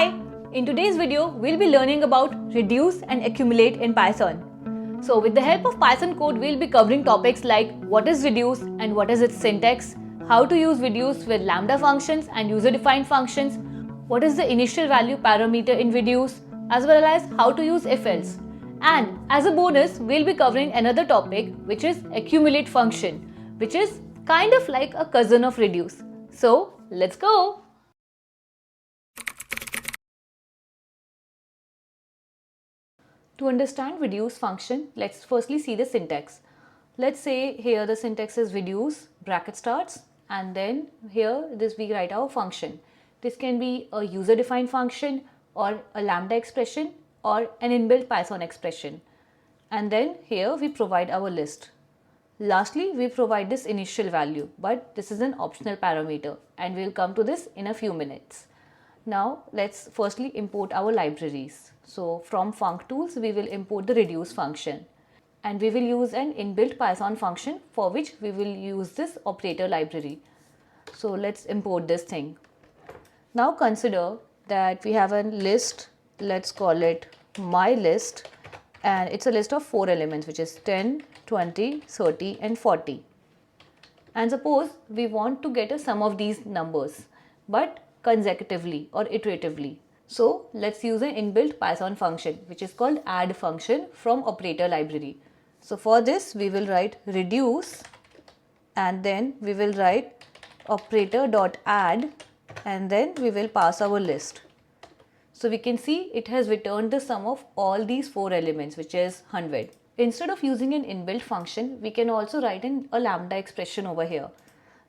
Hi! In today's video, we'll be learning about reduce and accumulate in Python. So with the help of Python code, we'll be covering topics like what is reduce and what is its syntax, how to use reduce with Lambda functions and user-defined functions, what is the initial value parameter in reduce, as well as how to use if-else. And as a bonus, we'll be covering another topic which is accumulate function, which is kind of like a cousin of reduce. So let's go! To understand reduce function, let's firstly see the syntax. Let's say here the syntax is reduce, bracket starts, and then here we write our function. This can be a user defined function or a lambda expression or an inbuilt Python expression. And then here we provide our list. Lastly, we provide this initial value, but this is an optional parameter and we'll come to this in a few minutes. Now let's firstly import our libraries. So from functools we will import the reduce function and we will use an inbuilt Python function for which we will use this operator library. So let's import this thing. Now consider that we have a list, let's call it my list, and it's a list of 4 elements which is 10, 20, 30 and 40. And suppose we want to get a sum of these numbers but consecutively or iteratively. So let's use an inbuilt Python function which is called add function from operator library. So for this we will write reduce and then we will write operator.add and then we will pass our list. So we can see it has returned the sum of all these 4 elements which is 100. Instead of using an inbuilt function, we can also write in a lambda expression over here.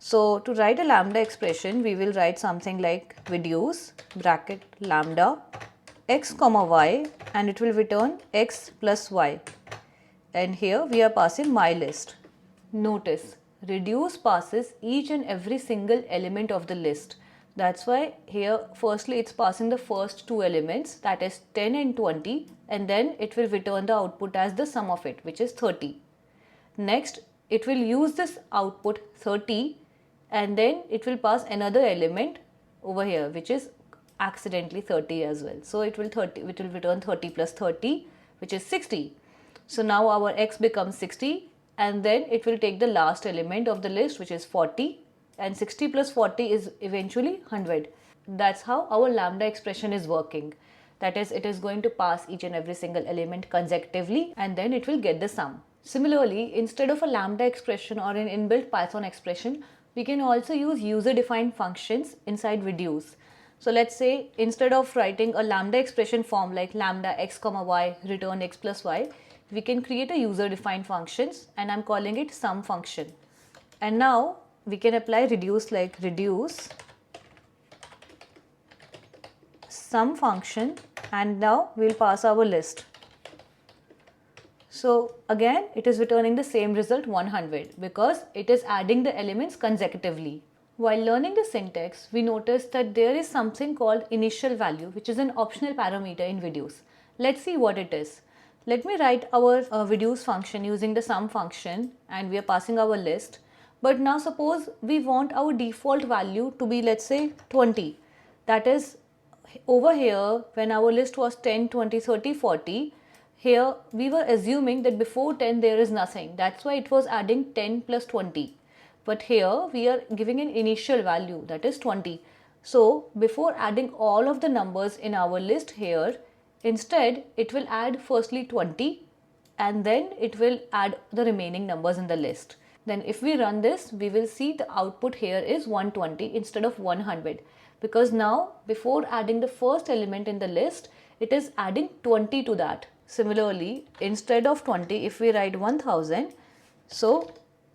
So to write a lambda expression, we will write something like reduce bracket lambda x comma y and it will return x plus y. And here we are passing my list. Notice reduce passes each and every single element of the list. That's why here firstly it's passing the first 2 elements, that is 10 and 20, and then it will return the output as the sum of it, which is 30. Next it will use this output 30 and then it will pass another element over here which is accidentally 30 as well. So it will return 30 plus 30 which is 60. So now our x becomes 60 and then it will take the last element of the list which is 40 and 60 plus 40 is eventually 100. That's how our lambda expression is working. That is, it is going to pass each and every single element consecutively and then it will get the sum. Similarly, instead of a lambda expression or an inbuilt Python expression, we can also use user-defined functions inside reduce. So let's say instead of writing a lambda expression form like lambda x comma y return x plus y, we can create a user-defined functions and I'm calling it sum function. And now we can apply reduce like reduce sum function and now we'll pass our list. So again it is returning the same result 100 because it is adding the elements consecutively. While learning the syntax, we noticed that there is something called initial value which is an optional parameter in reduce. Let's see what it is. Let me write our reduce function using the sum function and we are passing our list. But now suppose we want our default value to be, let's say 20. That is, over here when our list was 10, 20, 30, 40, here we were assuming that before 10 there is nothing. That's why it was adding 10 plus 20. But here we are giving an initial value, that is 20. So before adding all of the numbers in our list here, instead it will add firstly 20 and then it will add the remaining numbers in the list. Then if we run this, we will see the output here is 120 instead of 100 because now before adding the first element in the list, it is adding 20 to that. Similarly, instead of 20, if we write 1000, so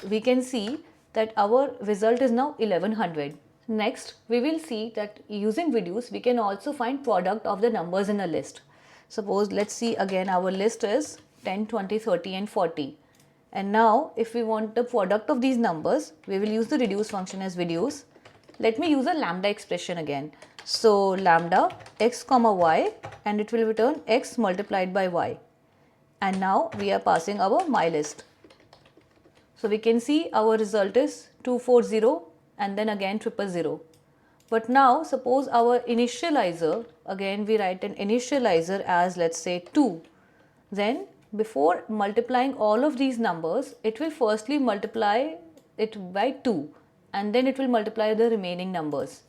we can see that our result is now 1100. Next, we will see that using reduce, we can also find product of the numbers in a list. Suppose let's see again our list is 10, 20, 30 and 40. And now if we want the product of these numbers, we will use the reduce function as reduce. Let me use a lambda expression again. So lambda x comma y and it will return x multiplied by y. And now we are passing our my list. So we can see our result is 240 and then again 000. But now suppose our initializer, again we write an initializer as let's say 2. Then before multiplying all of these numbers, it will firstly multiply it by 2 and then it will multiply the remaining numbers.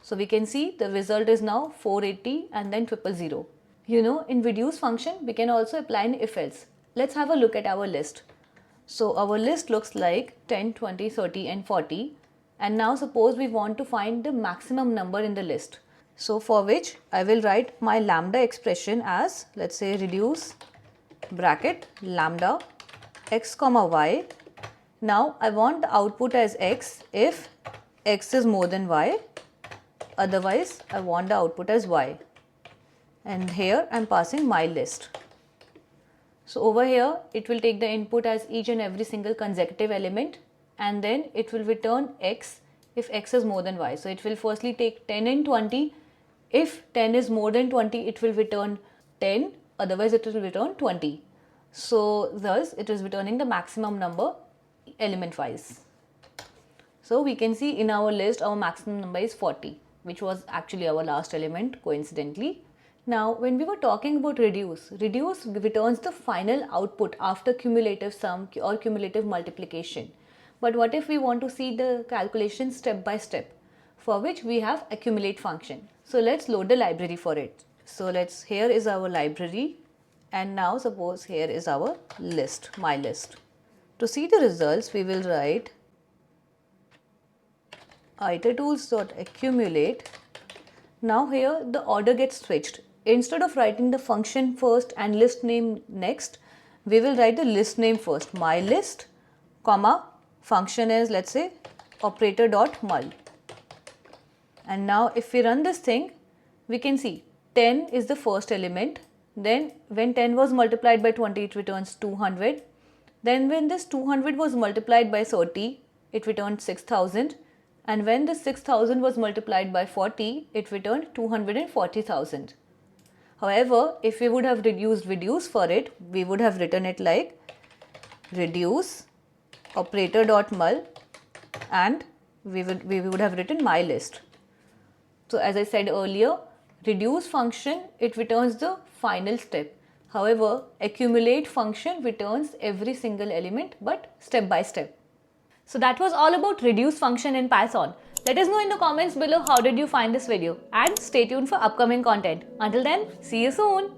So we can see the result is now 480 and then 000. You know, in reduce function we can also apply an if else. Let's have a look at our list. So our list looks like 10, 20, 30 and 40. And now suppose we want to find the maximum number in the list. So for which I will write my lambda expression as let's say reduce bracket lambda x comma y. Now I want the output as x if x is more than y, otherwise I want the output as y. And here I am passing my list. So over here it will take the input as each and every single consecutive element and then it will return x if x is more than y. So it will firstly take 10 and 20. If 10 is more than 20, it will return 10, otherwise it will return 20. So thus it is returning the maximum number element wise. So we can see in our list our maximum number is 40, which was actually our last element coincidentally. Now when we were talking about reduce returns the final output after cumulative sum or cumulative multiplication. But what if we want to see the calculation step by step, for which we have accumulate function. So let's load the library for it. So here is our library and now suppose here is our list, my list. To see the results we will write itertools.accumulate. Now here the order gets switched. Instead of writing the function first and list name next, we will write the list name first, my list, comma, function is let's say operator.mul. And now if we run this thing, we can see 10 is the first element. Then when 10 was multiplied by 20, it returns 200. Then when this 200 was multiplied by 30, it returned 6000. And when this 6000 was multiplied by 40, it returned 240,000. However, if we would have reduce for it, we would have written it like reduce operator.mul and we would have written my list. So as I said earlier, reduce function, it returns the final step. However, accumulate function returns every single element but step by step. So that was all about reduce function in Python. Let us know in the comments below how did you find this video and stay tuned for upcoming content. Until then, see you soon.